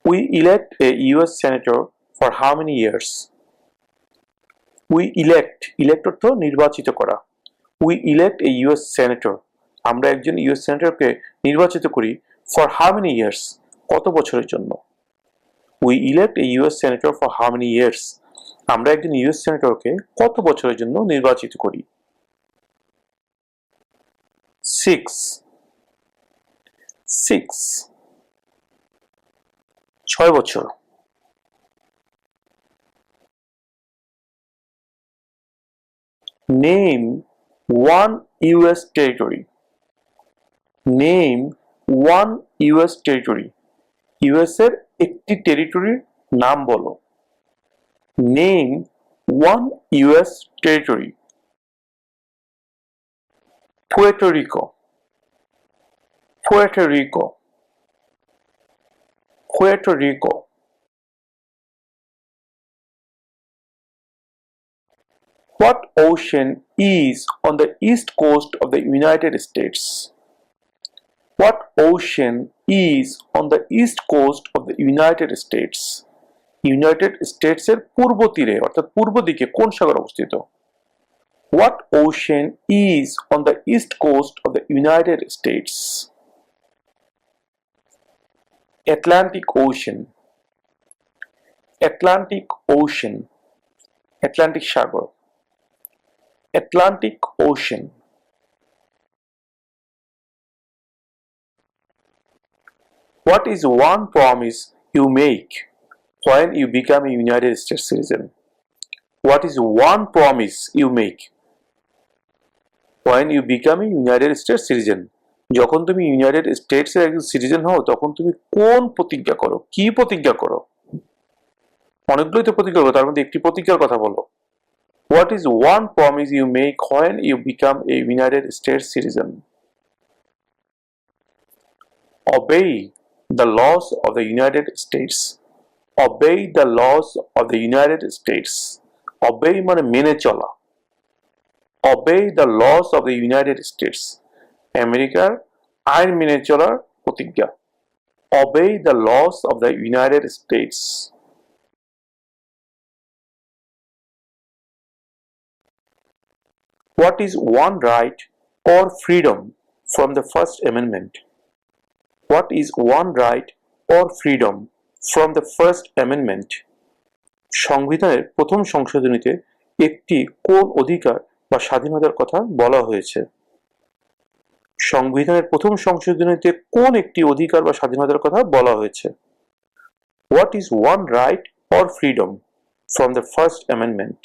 We elect a US senator for how many years? We elect অর্থ নির্বাচিত করা। We elect a US senator. আমরা একজন US সেনেটরকে নির্বাচিত করি for how many years? কত বছরের জন্য? We elect a US senator for how many years? আমরা একজন ইউএস সেনেটরকে কত বছরের জন্য নির্বাচিত করি? 6 6 বছর। Name one US territory. Name one US territory. US এর একটি টেরিটরির নাম বলো। Name one US territory. Puerto Rico. Puerto Rico. Puerto Rico. What ocean is on the east coast of the United States? What ocean is on the east coast of the United States? United States এর পূর্ব তীরে অর্থাৎ পূর্ব দিকে কোন সাগর অবস্থিত? What ocean is on the east coast of the United States? Atlantic Ocean. Atlantic Ocean. Atlantic Sagar. Atlantic Ocean. What is one promise you make when you become a United States citizen? What is one promise you make when you become a United States citizen? যখন তুমি United states এর একজন citizen হও তখন তুমি কোন প্রতিজ্ঞা করো? কি প্রতিজ্ঞা করো? অনেকগুলোই তো প্রতিজ্ঞা করো, তার মধ্যে একটি প্রতিজ্ঞার কথা বলো। What is one promise you make when you become a United States citizen? Obey the laws of the United States. Obey the laws of the United States. Obey মানে মেনে চলা। Obey the laws of the United States. আমেরিকার আইন মেনে চলার প্রতিজ্ঞা। Obey the laws of the United States. What is one right or freedom from the First Amendment? What is one right or freedom from the First Amendment? সংবিধানের প্রথম সংশোধনীতে একটি কোন অধিকার বা স্বাধীনতার কথা বলা হয়েছে? সংবিধানের প্রথম সংশোধনীতে কোন একটি অধিকার বা স্বাধীনতার কথা বলা হয়েছে? What is one right or freedom from the First Amendment?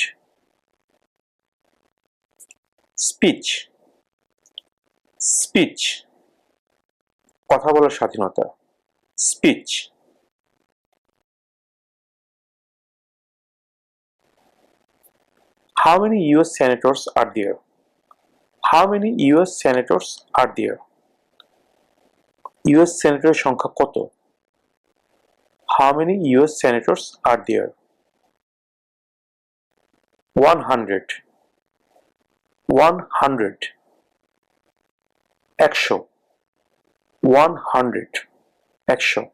Speech. Speech. কথা বলার স্বাধীনতা। Speech. How many US senators are there? How many US senators are there? US সেনেটরের সংখ্যা কত? How many US senators are there? 100. 100. 100. 100. 100.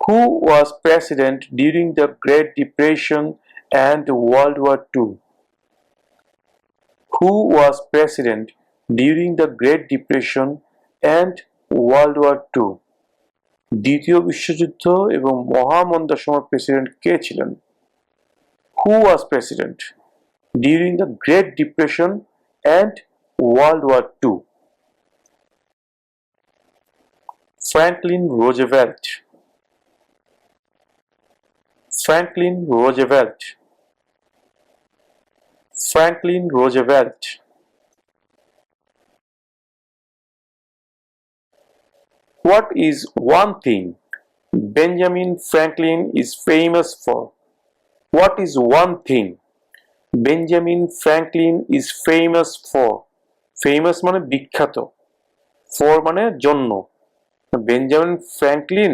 Who was president during the Great Depression and World War II? Who was president during the Great Depression and World War II? দ্বিতীয় বিশ্বযুদ্ধ এবং মহামন্দার সময় president কে ছিলেন? Who was president during the Great Depression and World War II? Franklin Roosevelt. Franklin Roosevelt. Franklin Roosevelt. What is one thing Benjamin Franklin is famous for? What is one thing Benjamin Franklin is famous for? Famous মানে বিখ্যাত, for মানে জন্য। Benjamin Franklin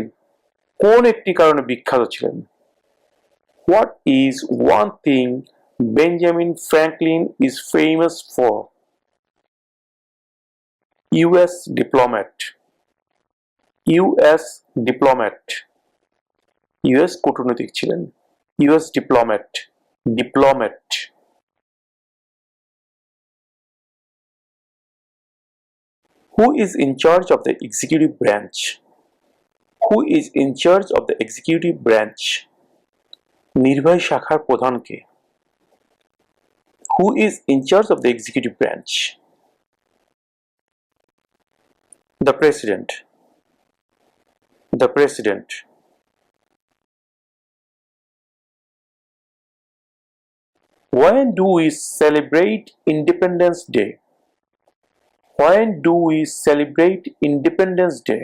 কোন একটি কারণে বিখ্যাত ছিলেন? What is one thing Benjamin Franklin is famous for? US diplomat, US diplomat, US কূটনৈতিক ছিলেন, US diplomat, diplomat. Who is in charge of the executive branch? Who is in charge of the executive branch? নির্বাহী শাখার প্রধান কে? Who is in charge of the executive branch? The president, the president. When do we celebrate Independence Day? When do we celebrate Independence Day?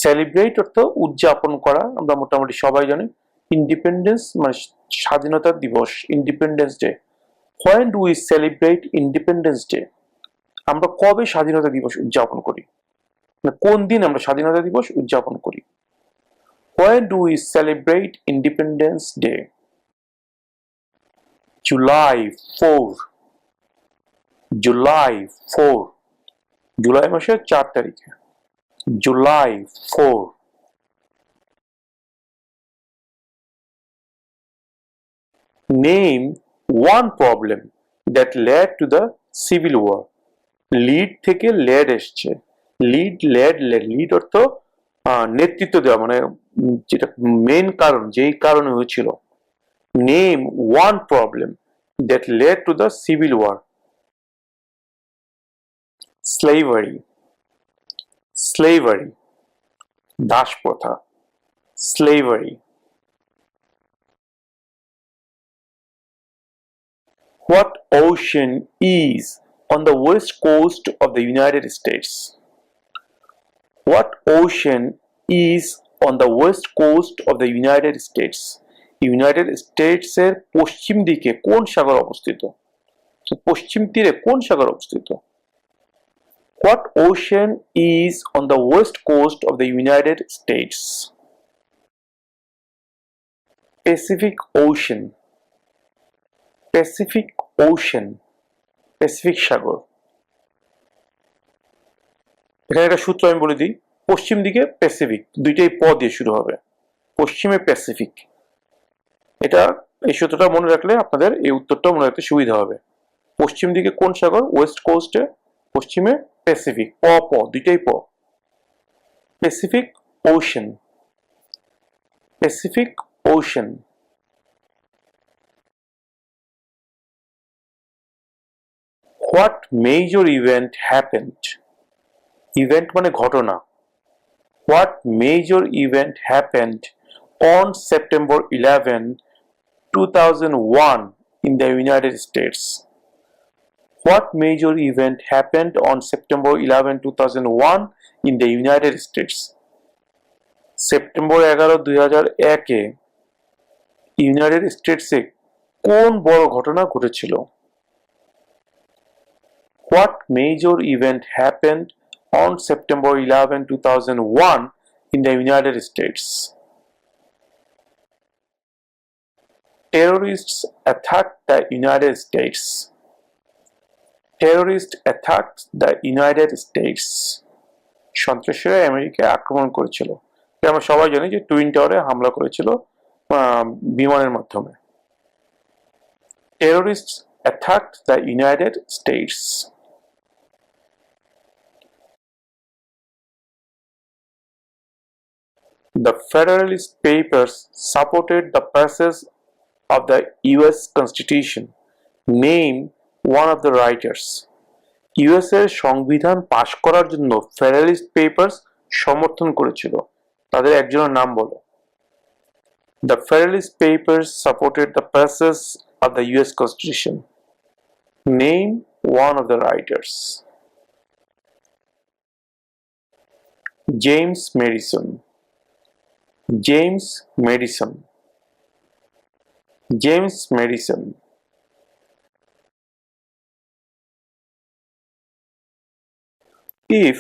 Celebrate অর্থ উদযাপন করা, আমরা মোটামুটি সবাই জানি। ইন্ডিপেন্ডেন্স মানে স্বাধীনতা দিবস, independence day. When do we celebrate Independence Day? আমরা কবে স্বাধীনতা দিবস উদযাপন করি, মানে কোন দিন আমরা স্বাধীনতা দিবস উদযাপন করি? When do we celebrate Independence Day? July 4, July 4, July মাসের 4 তারিখে, July 4. Name one problem that led to the civil war. Lead থেকে লেড এসছে, লিড লেড লেড, লিড অর্থ নেতৃত্ব দেওয়া, মানে যেটা মেন কারণ, যেই কারণে হয়েছিল। Name one problem that led to the civil war. Slavery, slavery, দাস প্রথা, slavery. What ocean is on the west coast of the United States? What ocean is on the west coast of the United States? United স্টেটসের পশ্চিম দিকে কোন সাগর অবস্থিত? পশ্চিম তীরে কোন সাগর অবস্থিত? What ocean is on the west coast of the United States? Pacific Ocean, Pacific Ocean, Pacific সাগর। এখানে একটা সূত্র আমি বলে দিই, পশ্চিম দিকে প্যাসিফিক, দুইটাই প দিয়ে শুরু হবে, পশ্চিমে প্যাসিফিক। এটা এই সূত্রটা মনে রাখলে আপনাদের এই উত্তরটা মনে রাখতে সুবিধা হবে। পশ্চিম দিকে কোন সাগর? ওয়েস্ট কোস্টে, পশ্চিমে প্যাসিফিক, প প দুইটাই প। Pacific ocean, Pacific ocean. What major event happened? Event মানে ঘটনা। What major event happened on September 11, 2001 in the United States? What major event happened on September 11, 2001 in the United States? September 11, 2001 এ United স্টেটসে কোন বড় ঘটনা ঘটেছিল? What major event happened on September 11, 2001 in the United States? Terrorists attacked the United States. Terrorists attacked the United States. সন্ত্রাসীরা আমেরিকায় আক্রমণ করেছিল। আমরা সবাই জানি যে টুইন টাওয়ারে হামলা করেছিল বিমানের মাধ্যমে। Terrorists attacked the United States. The Federalist Papers supported the passage of the US Constitution. Name one of the writers. US এর সংবিধান পাশ করার জন্য ফেডারেলিস্ট পেপারস সমর্থন করেছিল, তাদের একজনের নাম বলো। The Federalist Papers supported the passage of the US Constitution. Name one of the writers. James Madison, James Madison, James Madison. If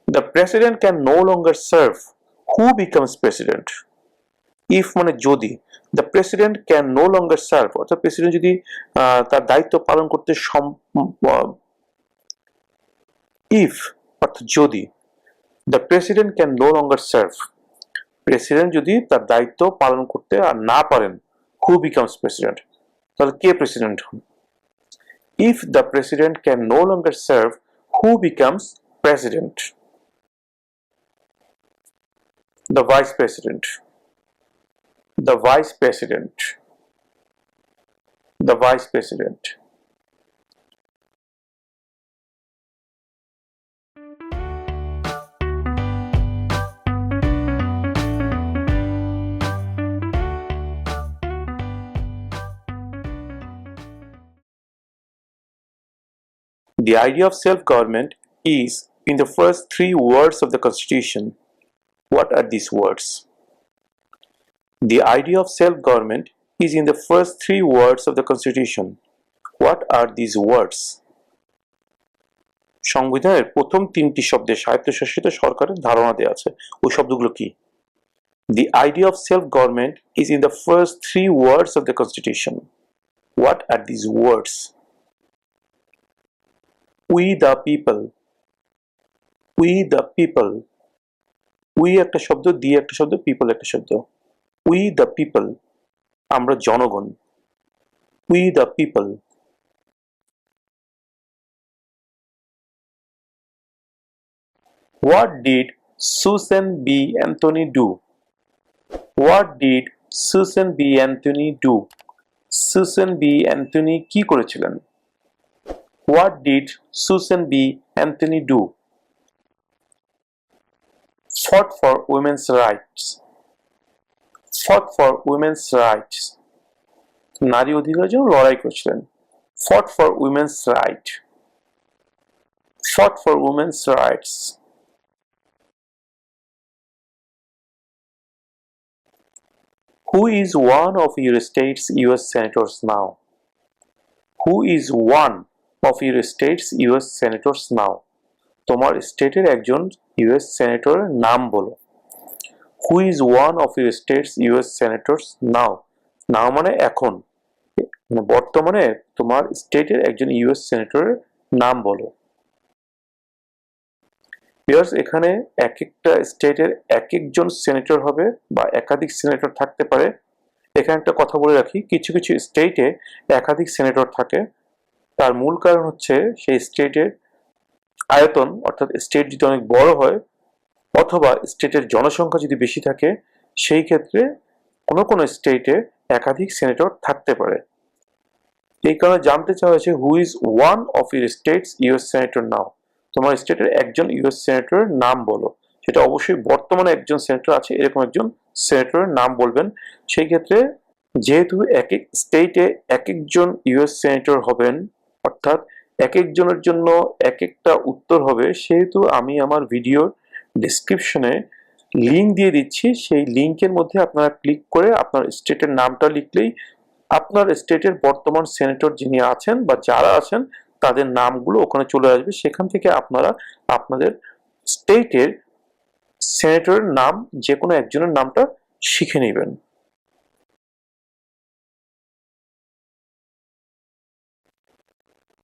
the president can no longer serve, who becomes president? If মানে যদি, the president can no longer serve, অর্থাৎ president যদি তার দায়িত্ব পালন করতে if অর্থাৎ যদি the president can no longer serve, president যদি তার দায়িত্ব পালন করতে আর না পারেন, who becomes president, তাহলে কে প্রেসিডেন্ট হন? If the president can no longer serve, who becomes president? The vice president. The vice president. The vice president. The idea of self-government is in the first three words of the Constitution. What are these words? The idea of self-government is in the first three words of the Constitution. What are these words? সংবিধানের প্রথম তিনটি শব্দে স্বায়ত্তশাসিত সরকারের ধারণা দেওয়া আছে, ওই শব্দগুলো কি? The idea of self-government is in the first three words of the Constitution. What are these words? We the people. We the people. We একটা শব্দ, the একটা শব্দ, people একটা শব্দ. We the people. আমরা জনগণ. We the people. What did Susan B. Anthony do? What did Susan B. Anthony do? Susan B. Anthony কি করেছিলেন? What did Susan B. Anthony do? Fought for women's rights. Fought for women's rights. নারী অধিকারের জন্য লড়াই করেছিলেন. Fought for women's right. Fought for women's rights. Who is one of your state's US senators now? Who is one of your state's US senators now? তোমার স্টেটের একজন US সেনেটরের নাম বলো. Who is one of your state's US senators now? নাও মানে এখন, মানে বর্তমানে তোমার স্টেটের একজন ইউএস সেনেটরের নাম বলো. ভিউয়ার্স, এখানে এক একটা স্টেটের এক একজন সেনেটর হবে বা একাধিক সেনেটর থাকতে পারে. এখানে একটা কথা বলে রাখি, কিছু কিছু স্টেটে একাধিক সেনেটর থাকে. তার মূল কারণ হচ্ছে সেই স্টেটের আয়তন, অর্থাৎ স্টেট যদি অনেক বড় হয় অথবা স্টেটের জনসংখ্যা যদি বেশি থাকে, সেই ক্ষেত্রে কোনো কোনো স্টেটে একাধিক সেনেটর থাকতে পারে. এই কারণে জানতে চাওয়া হয়েছে who is one of your states US senator now, তোমার স্টেটের একজন ইউএস সেনেটরের নাম বলো. সেটা অবশ্যই বর্তমানে একজন সেনেটর আছে এরকম একজন সেনেটরের নাম বলবেন. সেই ক্ষেত্রে যেহেতু এক এক স্টেটে এক একজন ইউএস সেনেটর হবেন, অর্থাৎ এক একজনের জন্য এক একটা উত্তর হবে, সেহেতু আমি আমার ভিডিওর ডেসক্রিপশনে লিঙ্ক দিয়ে দিচ্ছি. সেই লিঙ্কের মধ্যে আপনারা ক্লিক করে আপনার স্টেটের নামটা লিখলেই আপনার স্টেটের বর্তমান সেনেটর যিনি আছেন বা যারা আছেন তাদের নামগুলো ওখানে চলে আসবে. সেখান থেকে আপনারা আপনাদের স্টেটের সেনেটরের নাম যে কোনো একজনের নামটা শিখে নেবেন.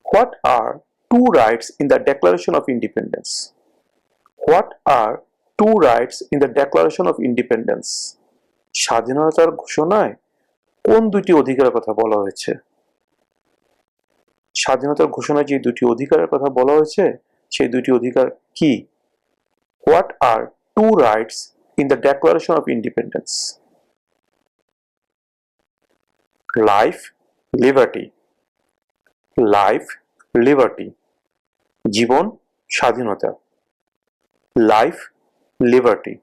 What are two rights in the Declaration of Independence? What are two rights in the Declaration of Independence? স্বাধীনতার ঘোষণায় কোন দুটি অধিকারের কথা বলা হয়েছে? স্বাধীনতার ঘোষণায় যে দুটি অধিকারের কথা বলা হয়েছে সেই দুটি অধিকার কি? What are two rights in the Declaration of Independence? Life, liberty. Life, liberty. জীবন, স্বাধীনতা. Life, liberty.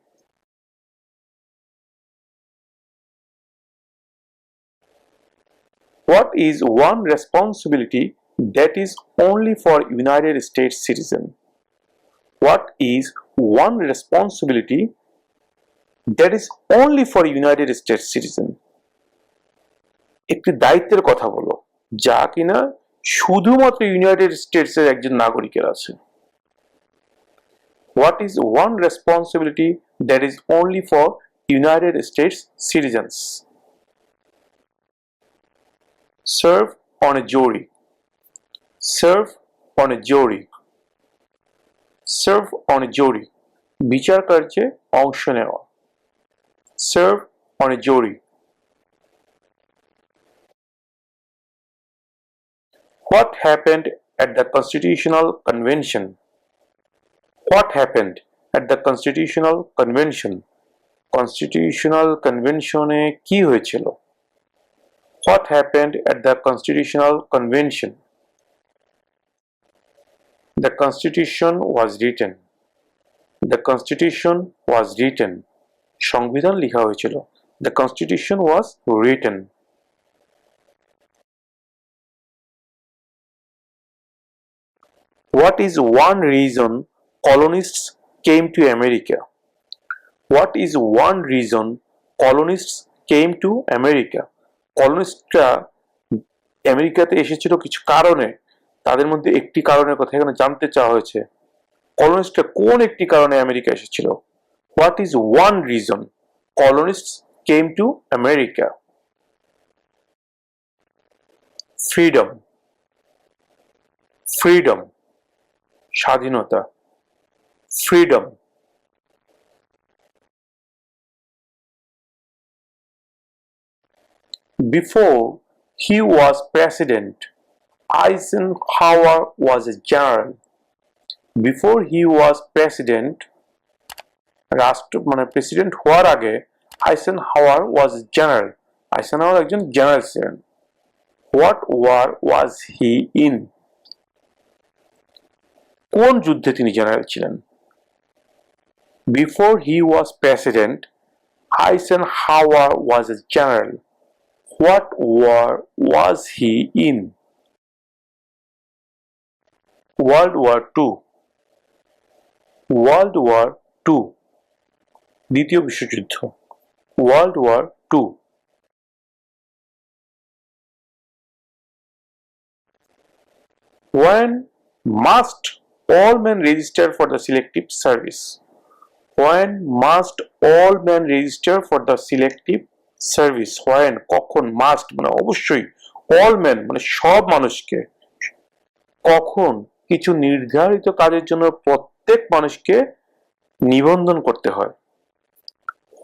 What is one responsibility that is only for United States citizen? What is one responsibility that is only for United States citizen? একটি দায়িত্বের কথা বলো যা কিনা শুধুমাত্র United স্টেটসের একজন নাগরিকের আছে. What is one responsibility that is only for United States citizens? Serve on a jury. Serve on a jury. serve on a jury, বিচার কার্যে অংশ নেওয়া, serve on a jury. What happened at the Constitutional Convention? What happened at the Constitutional Convention? Constitutional Convention এ কি হয়েছিল? What happened at the Constitutional Convention? The Constitution was written. The Constitution was written. সংবিধান লেখা হয়েছিল. The Constitution was written. What is one reason colonists came to America? What is one reason colonists came to America? কলোনিস্টরা আমেরিকাতে এসেছিল কিছু কারণে, তাদের মধ্যে একটি কারণের কথা এখানে জানতে চাওয়া হয়েছে। কলোনিস্টরা কোন একটি কারণে আমেরিকা এসেছিল? What is one reason colonists came to America? Freedom. Freedom. স্বাধীনতা. Freedom. Before he was president, Eisenhower was a general. Before he was president, president হওয়ার আগে আইসেনহাওয়ার was a general. আইসেনহাওয়ার একজন জেনারেল ছিলেন. What war was he in? কোন যুদ্ধে তিনি general ছিলেন? Before he was president, Eisenhower was a general. What war was he in? World War II. World War II. দ্বিতীয় বিশ্বযুদ্ধ. World War II. When must all men register for the selective service? When must all men register for the selective service? when কখন, must অবশ্যই, all men সব মানুষকে, কখন কিছু নির্ধারিত কাজের জন্য প্রত্যেক মানুষকে নিবন্ধন করতে হয়।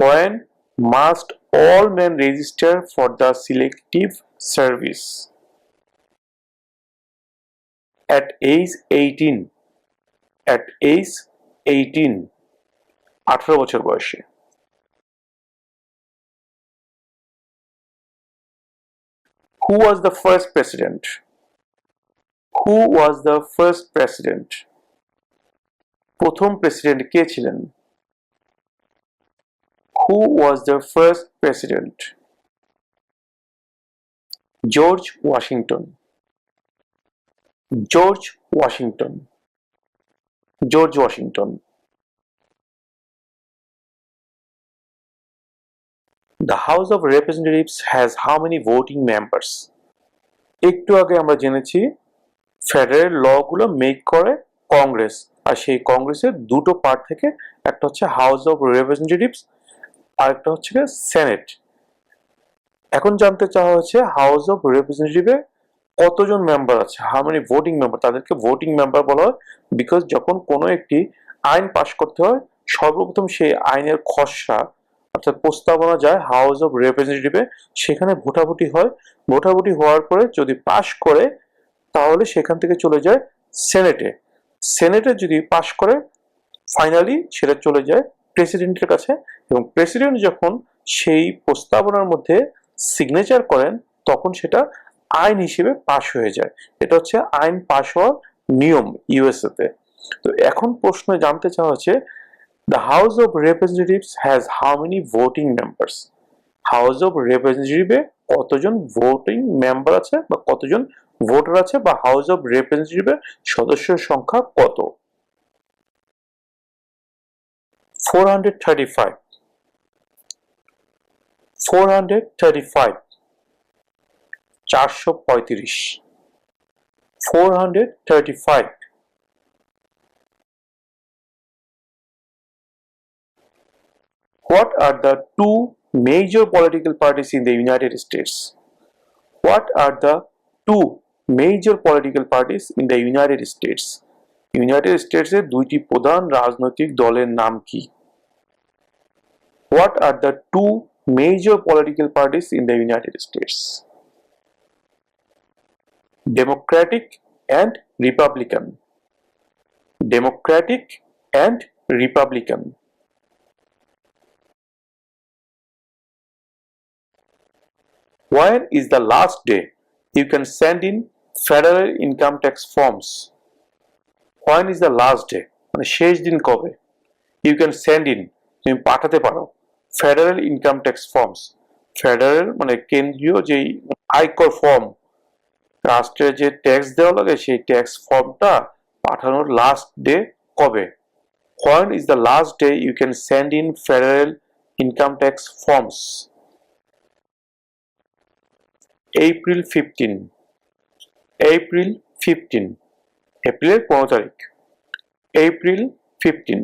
when must all men register for the selective service? at age 18. at age 18. 18 বছর বয়সে। Who was the first president? Who was the first president? প্রথম প্রেসিডেন্ট কে ছিলেন? Who was the first president? George Washington. George Washington. George Washington. The House of Representatives has how many voting members? একটু আগে আমরা জেনেছি federal ল গুলো make করে কংগ্রেস, আর সেই কংগ্রেসের দুটো পার্ট থেকে একটা হচ্ছে হাউস অফ রিপ্রেজেন্টেটিভস আর একটা হচ্ছে সেনেট। এখন জানতে চাওয়া হচ্ছে হাউস অফ রিপ্রেজেন্টেটিভে কতজন মেম্বার আছে, হাউ মেনি ভোটিং মেম্বার, তাদেরকে ভোটিং মেম্বার বলা হয় বিকজ যখন কোনো একটি আইন পাশ করতে হয় সর্বপ্রথম সেই আইনের খসড়া অর্থাৎ প্রস্তাবনা যায় হাউস অফ রিপ্রেজেন্টেটিভে, সেখানে ভোটাভুটি হয়, ভোটাভুটি হওয়ার পরে যদি পাশ করে তাহলে সেখান থেকে চলে যায় সেনেটে, সেনেটে যদি পাশ করে ফাইনালি সেটা চলে যায় প্রেসিডেন্টের কাছে, এবং প্রেসিডেন্ট যখন সেই প্রস্তাবনার মধ্যে সিগনেচার করেন তখন সেটা আইন হিসেবে পাশ হয়ে যায়। এটা হচ্ছে আইন পাশ হওয়ার নিয়ম ইউএসএ তে। তো এখন প্রশ্ন জানতে চাওয়া হচ্ছে the House of Representatives has how many voting members? House of Representatives কতজন ভোটিং মেম্বার আছে বা কতজন ভোটার আছে বা হাউস অফ রিপ্রেজেন্টেটিভ সদস্যের সংখ্যা কত? 435. 435. 435. 435. What are the two major political parties in the United States? What are the two major political parties in the United States? United স্টেটসের দুইটি প্রধান রাজনৈতিক দলের নাম কি? What are the two major political parties in the United States? Democratic and Republican. Democratic and Republican. When is the last day you can send in federal income tax forms? When is the last day? মানে শেষ দিন কবে? You can send in, তুমি পাঠাতে পারো federal income tax forms. Federal মানে কেন্দ্রীয় যেই আয়কর ফর্ম, রাষ্ট্রের যে ট্যাক্স দেওয়া লাগে সেই ট্যাক্স ফর্মটা পাঠানোর লাস্ট ডে কবে? When is the last day you can send in federal income tax forms? April 15. April 15. এপ্রিলের 15 তারিখ। April 15.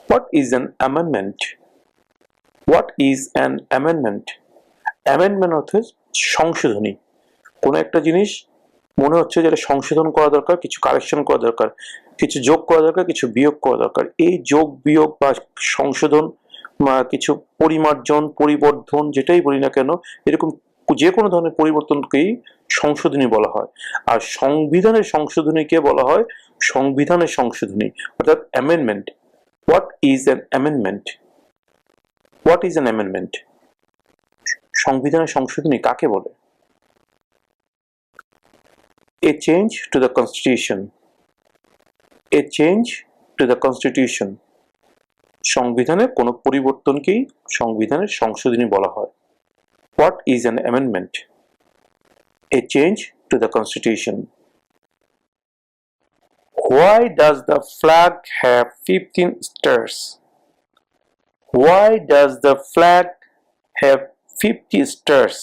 What is an amendment? What is an amendment? Amendment অর্থে সংশোধনী। কোনো একটা জিনিস মনে হচ্ছে যেটা সংশোধন করা দরকার, কিছু কারেকশন করা দরকার, কিছু যোগ করা দরকার, কিছু বিয়োগ করা দরকার। এই যোগ বিয়োগ বা সংশোধন বা কিছু পরিমার্জন পরিবর্ধন যেটাই বলি না কেন, এরকম যে কোনো ধরনের পরিবর্তনকেই সংশোধনী বলা হয়। আর সংবিধানের সংশোধনীকে বলা হয় সংবিধানের সংশোধনী, অর্থাৎ amendment. What is an amendment? What is an amendment? সংবিধানের সংশোধনী কাকে বলে? A change to the constitution. A change to the constitution. সংবিধানের কোনো পরিবর্তনকেই সংবিধানের সংশোধনী বলা হয়। What is an amendment? A change to the constitution. Why does the flag have 15 stars? Why does the flag have 50 stars?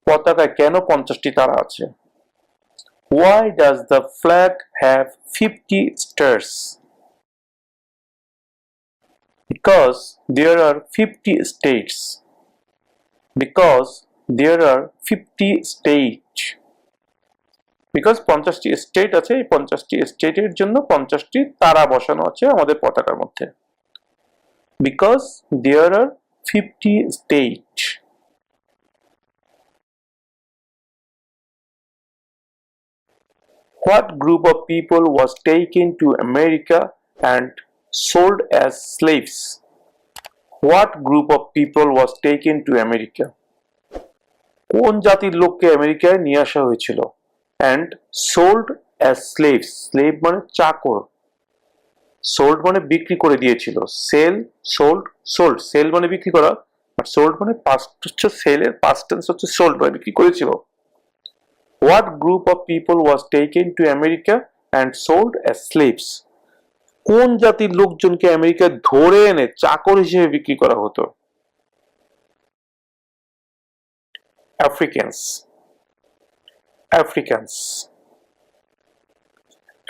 পতাকায় কেন 50টি তারা আছে? Why does the flag have 50 stars? Because there are 50 states. Because there are 50 states. Because 50টি state আছে, এই 50টি স্টেটের জন্য 50টি তারা বসানো আছে আমাদের পতাকার মধ্যে। Because there are 50 states. What group of people was taken to America and sold as slaves? What group of people was taken to America? কোন জাতির লোককে আমেরিকায় নিয়ে আসা হয়েছিল? And sold as slaves. Slave মানে চাকর, sold মানে বিক্রি করে দিয়েছিল। Sell, sold, sold. সেল মানে বিক্রি করা, আর সোল্ড মানে পাস্ট হচ্ছে সেলের পাস্ট টেন্স হচ্ছে সোল্ড মানে বিক্রি করেছিল। What group of people was taken to America and sold as slaves? কোন জাতির লোকজনকে আমেরিকায় ধরে এনে চাকর হিসেবে বিক্রি করা হতো? Africans. Africans.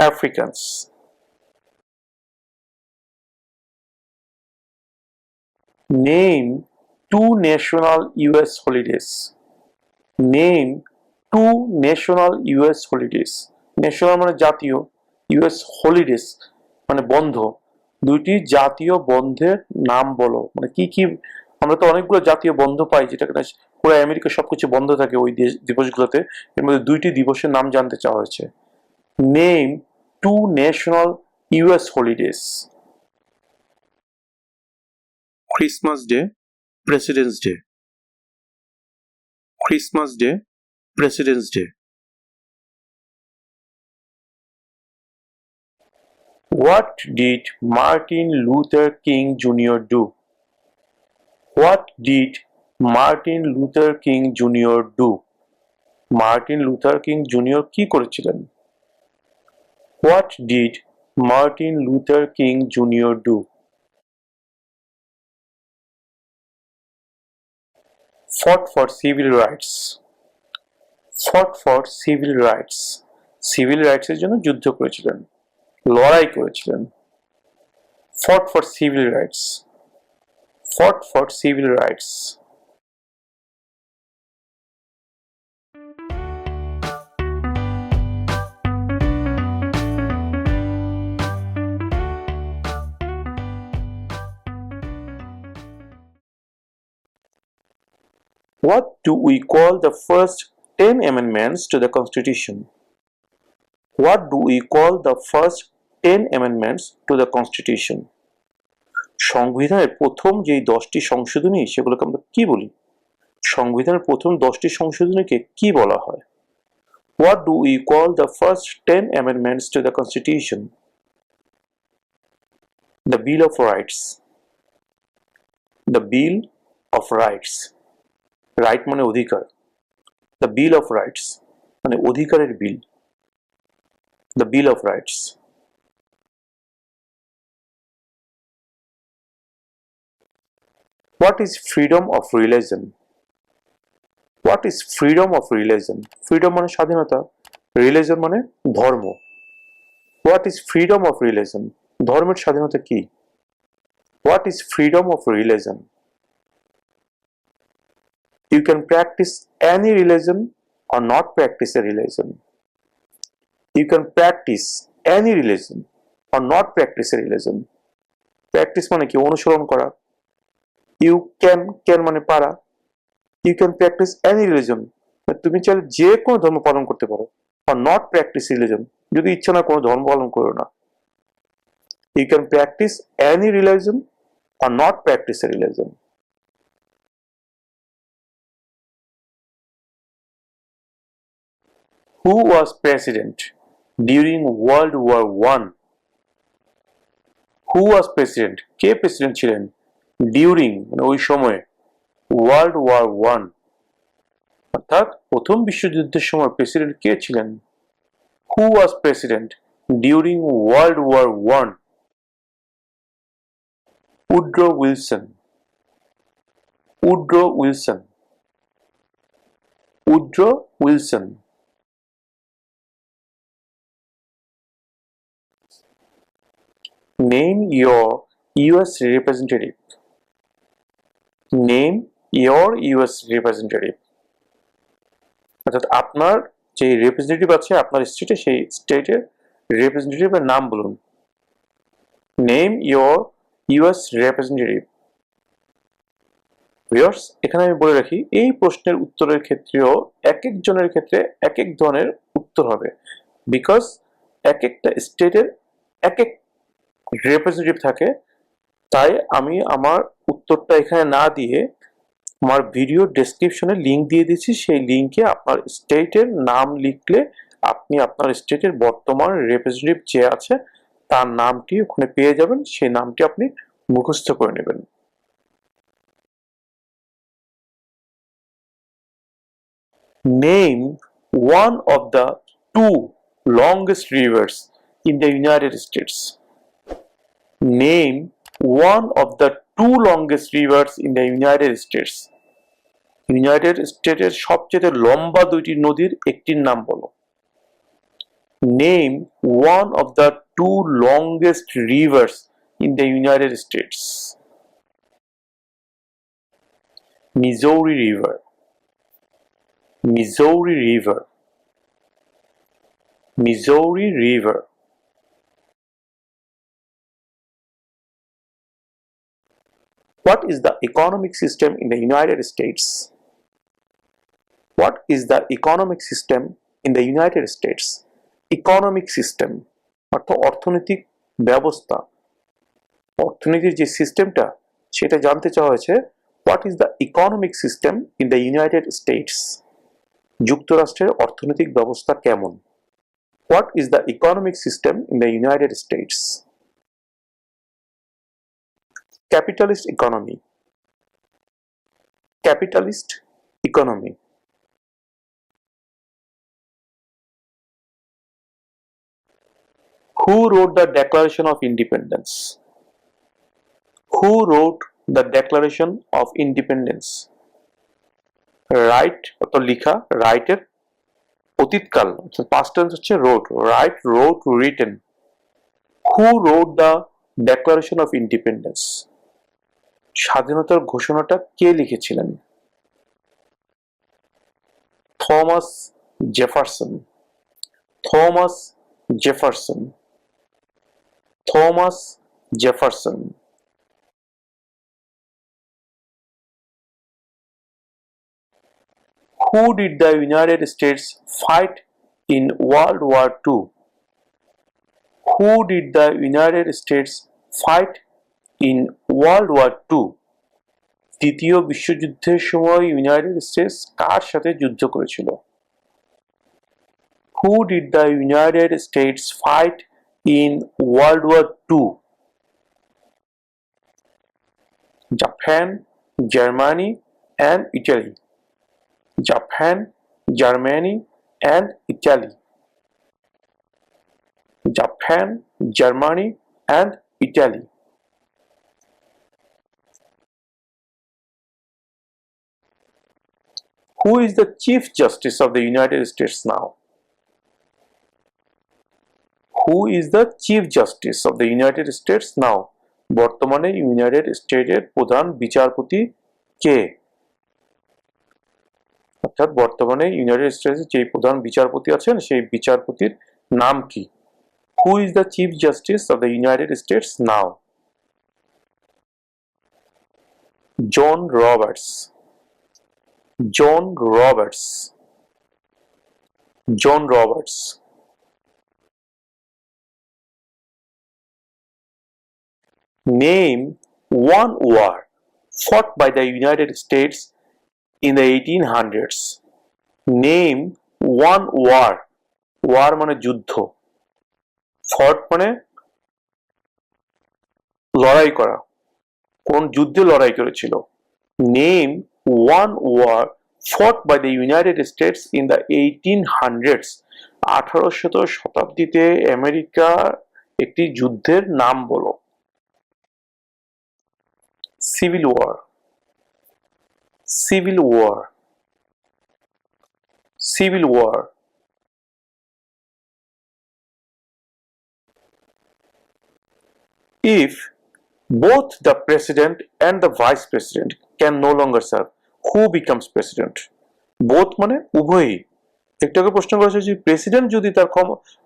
Africans. Name two national US holidays. Name two national US holidays. National মানে জাতীয়, US holidays মানে বন্ধ। দুইটি জাতীয় বন্ধের নাম বলো। মানে কি কি, আমরা তো অনেকগুলো জাতীয় বন্ধ পাই যেটা কিনা পুরো আমেরিকা সবকিছু বন্ধ থাকে ওই দিবসগুলোতে। এর মধ্যে দুইটি দিবসের নাম জানতে চাওয়া হয়েছে। Name two national US holidays. Christmas Day, President's Day. Christmas Day, President's Day. What did Martin Luther King Jr. do? What did Martin Luther King Jr. do? Martin Luther King Jr. কি করেছিলেন? What did Martin Luther King Jr. do? Fought for civil rights. Fought for civil rights. Civil rights এর জন্য যুদ্ধ করেছিলেন, লড়াই করেছিলেন। Fought for civil rights. Fought for civil rights. What do we call the first 10 amendments to the Constitution? What do we call the first 10 amendments to the Constitution? সংবিধানের প্রথম যেই 10টি সংশোধনী সেগুলোকে আমরা কি বলি? সংবিধানের প্রথম 10টি সংশোধনীকে কি বলা হয়? What do we call the first 10 amendments to the Constitution? The Bill of Rights. The Bill of Rights. Right মানে অধিকার। The Bill of Rights মানে অধিকারের বিল। The Bill of Rights. What is freedom of religion? What is freedom of religion? Freedom মানে স্বাধীনতা, religion মানে ধর্ম। What is freedom of religion? ধর্মের স্বাধীনতা কি? What is freedom of religion? You can practice any religion or not practice a religion. You can practice any religion or not practice a religion. Practice মানে কি? অনুসরণ করা। You can মানে পারা। You can practice any religion. তুমি চাইলে যে কোনো ধর্ম পালন করতে পারো। or not practice religion. যদি ইচ্ছা না কোনো ধর্ম পালন করো না। You can practice any religion or not practice a religion. Who was president during World War I? Who was president? K president ছিলেন during মানে ওই সময়ে World War I? অর্থাৎ প্রথম বিশ্বযুদ্ধের সময় প্রেসিডেন্ট কে ছিলেন? Who was president during World War I? Woodrow Wilson. Woodrow Wilson. Woodrow Wilson. Name your US representative. Name your US representative. অর্থাৎ আপনার যে রিপ্রেজেন্টেটিভ আছে আপনার স্টেটে সেই স্টেটের রিপ্রেজেন্টেটিভের নাম বলুন। Name your US representative. Viewers, এখানে আমি বলে রাখি এই প্রশ্নের উত্তরের ক্ষেত্রেও এক একজনের ক্ষেত্রে এক এক ধরনের উত্তর হবে, বিকজ এক একটা স্টেটের এক এক রিপ্রেজেন্টেটিভ থাকে। তাই আমি আমার উত্তরটা এখানে না দিয়ে আমার ভিডিও ডেসক্রিপশনে লিংক দিয়ে দিচ্ছি, সেই লিংকে আপনার স্টেটের নাম লিখলে আপনি আপনার স্টেটের বর্তমান রিপ্রেজেন্টেটিভ যে আছে তার নামটি ওখানে পেয়ে যাবেন, সেই নামটি আপনি মুখস্থ করে নেবেন। Name one of the two longest rivers in the United States. Name one of the two longest rivers in the United States. United স্টেটের সবচেয়ে লম্বা দুইটি নদীর একটির নাম বলো। Name one of the two longest rivers in the United States. Missouri River. Missouri River. Missouri River. What is the economic system in the United States? What is the economic system in the United States? Economic system অর্থাৎ অর্থনৈতিক ব্যবস্থা, অর্থনীতির যে সিস্টেমটা সেটা জানতে চাওয়া হয়েছে। What is the economic system in the United States? যুক্তরাষ্ট্রের অর্থনৈতিক ব্যবস্থা কেমন? What is the economic system in the United States? Capitalist economy. Capitalist economy. Who wrote the Declaration of Independence? Who wrote the Declaration of Independence? Write অর্থাৎ লিখা, write এর অতীতকাল past tense হচ্ছে wrote, write, wrote, written. Who wrote the Declaration of Independence? স্বাধীনতার ঘোষণাটা কে লিখেছিলেন? Thomas Jefferson. Thomas Jefferson. Thomas Jefferson. Who did the United States fight in World War II? Who did the United States fight in World War II? দ্বিতীয় বিশ্বযুদ্ধের সময় United states কার সাথে যুদ্ধ করেছিল? Who did the United States fight in World War II? Japan, Germany, and Italy. Japan, Germany, and Italy. Japan, Germany, and Italy. Who is the Chief Justice of the United States now? Who is the Chief Justice of the United States now? বর্তমানে United স্টেটের প্রধান বিচারপতি কে? অর্থাৎ বর্তমানে United স্টেটসের যে প্রধান বিচারপতি আছেন সেই বিচারপতির নাম কি? Who is the Chief Justice of the United States now? John Roberts. John Roberts. John Roberts. Name one war fought by the United States in the 1800s. Name one war. War মানে যুদ্ধ, fought মানে লড়াই করা। কোন যুদ্ধে লড়াই করেছিল? Name one war fought by the United States in the 1800s. 1800 শতাব্দীতে আমেরিকার একটি যুদ্ধের নাম বলো। Civil War. Civil War. Civil War. If both the president and the vice president can no longer serve, who becomes president? Both মানে উভয়ই। একটাকে প্রশ্ন করেছে যে প্রেসিডেন্ট যদি তার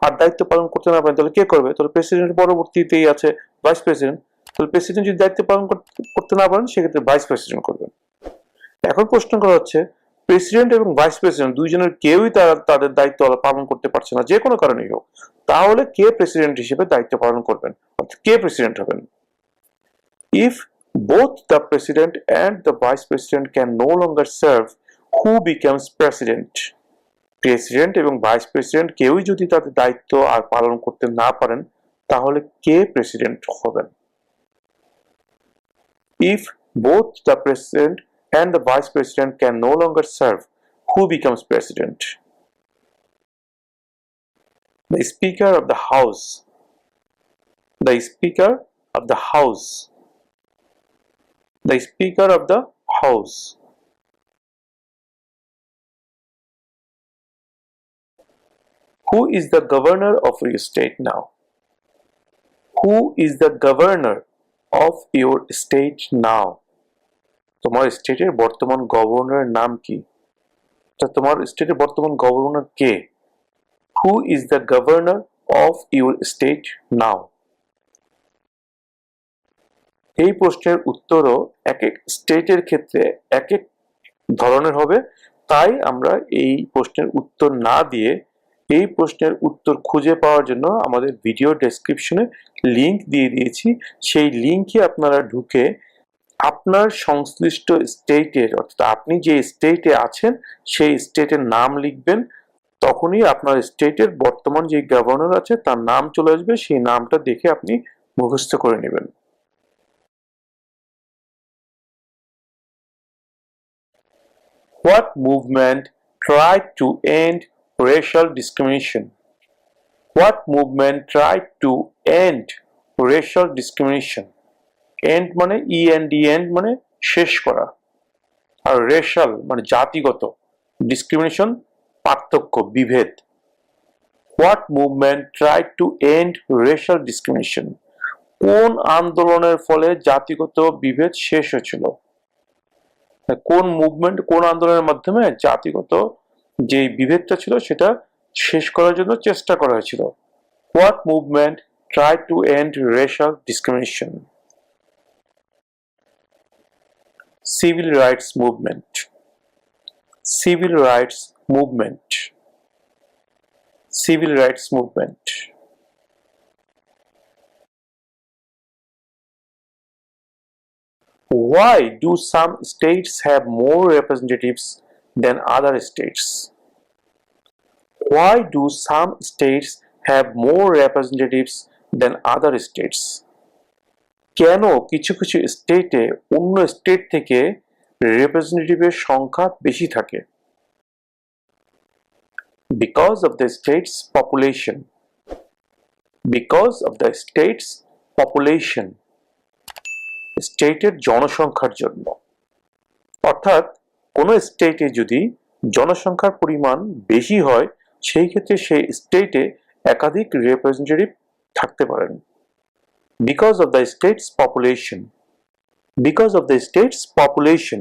আর দায়িত্ব পালন করতে না পারেন তাহলে কে করবে? তাহলে প্রেসিডেন্টের পরবর্তীতেই আছে ভাইস প্রেসিডেন্ট। তাহলে প্রেসিডেন্ট যদি দায়িত্ব পালন করতে না পারেন সেক্ষেত্রে ভাইস প্রেসিডেন্ট করবেন। এখন প্রশ্ন করা হচ্ছে প্রেসিডেন্ট এবং ভাইস প্রেসিডেন্ট দুইজনের কেউই তাদের দায়িত্ব পালন করতে পারছে না, যে কোনো কারণেই হোক, তাহলে কে প্রেসিডেন্ট হিসেবে দায়িত্ব পালন করবেন? অর্থাৎ কে প্রেসিডেন্ট হবেন? If both the president and the vice president can no longer serve, who becomes president? President এবং ভাইস প্রেসিডেন্ট কেউই যদি তাদের দায়িত্ব আর পালন করতে না পারেন তাহলে কে প্রেসিডেন্ট হবেন? If both the president and the vice president can no longer serve, who becomes president? The Speaker of the House. The Speaker of the House. The Speaker of the House. Who is the governor of your state now? Who is the governor of your state now? তোমার স্টেটের বর্তমান গভর্নরের নাম কি? তোমার স্টেটের বর্তমান governor K? Who is the governor of your state now? এই প্রশ্নের উত্তরও এক এক স্টেটের ক্ষেত্রে এক এক ধরনের হবে, তাই আমরা এই প্রশ্নের উত্তর না দিয়ে এই প্রশ্নের উত্তর খুঁজে পাওয়ার জন্য আমাদের ভিডিও ডেসক্রিপশনে লিংক দিয়ে দিয়েছি। সেই লিংকে আপনারা ঢুকে আপনার সংশ্লিষ্ট স্টেটের, অর্থাৎ আপনি যে স্টেটে আছেন সেই স্টেটের নাম লিখবেন। তখনই আপনার স্টেটের বর্তমান যে গভর্নর আছে তার নাম চলে আসবে, সেই নামটা দেখে আপনি মুখস্থ করে নেবেন। What movement tried to end racial discrimination? What movement tried to end racial discrimination? End মানে END, end মানে শেষ করা, আর racial মানে জাতিগত, discrimination পার্থক্য, বিভেদ। What movement tried to end racial discrimination? কোন আন্দোলনের ফলে জাতিগত বিভেদ শেষ হয়েছিল? কোন মুভমেন্ট, কোন আন্দোলনের মাধ্যমে জাতিগত যে বিভেদটা ছিল সেটা শেষ করার জন্য চেষ্টা করা হয়েছিল? What movement tried to end racial discrimination? Civil rights movement. civil rights movement, civil rights movement. Why do some states have more representatives than other states? Why do some states have more representatives than other states? কেন কিছু কিছু স্টেটে অন্য state থেকে রিপ্রেজেন্টেটিভের সংখ্যা বেশি থাকে? Because of the state's population. Because of the state's population. স্টেটের জনসংখ্যার জন্য। অর্থাৎ কোনো স্টেটে যদি জনসংখ্যার পরিমাণ বেশি হয় সেই ক্ষেত্রে সেই স্টেটে একাধিক রিপ্রেজেন্টেটিভ থাকতে পারেন। Because of the state's population. Because of the state's population.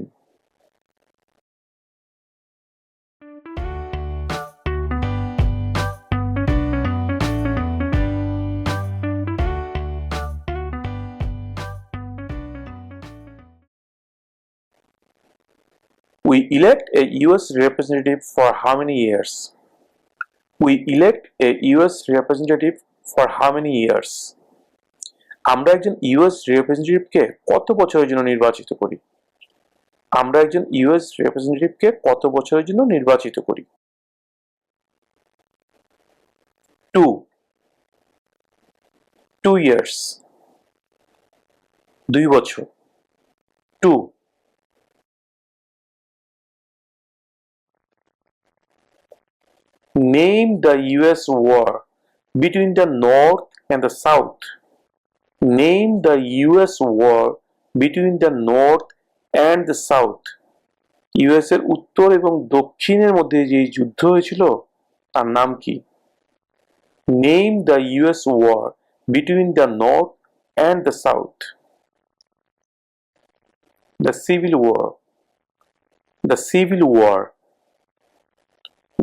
We elect a US representative for how many years? We elect a US representative for how many years? আমরা একজন ইউএস রিপ্রেজেন্টেটিভকে কত বছরের জন্য নির্বাচিত করি? আমরা একজন ইউএস রিপ্রেজেন্টেটিভকে কত বছরের জন্য নির্বাচিত করি? 2 years, 2 বছর, 2. Name the US war between the North and the South. Name the US war between the North and the South. US এর উত্তর এবং দক্ষিণের মধ্যে যে যুদ্ধ হয়েছিল তার নাম কি? Name the US war between the North and the South. The Civil War. The Civil War.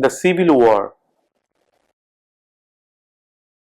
The Civil War.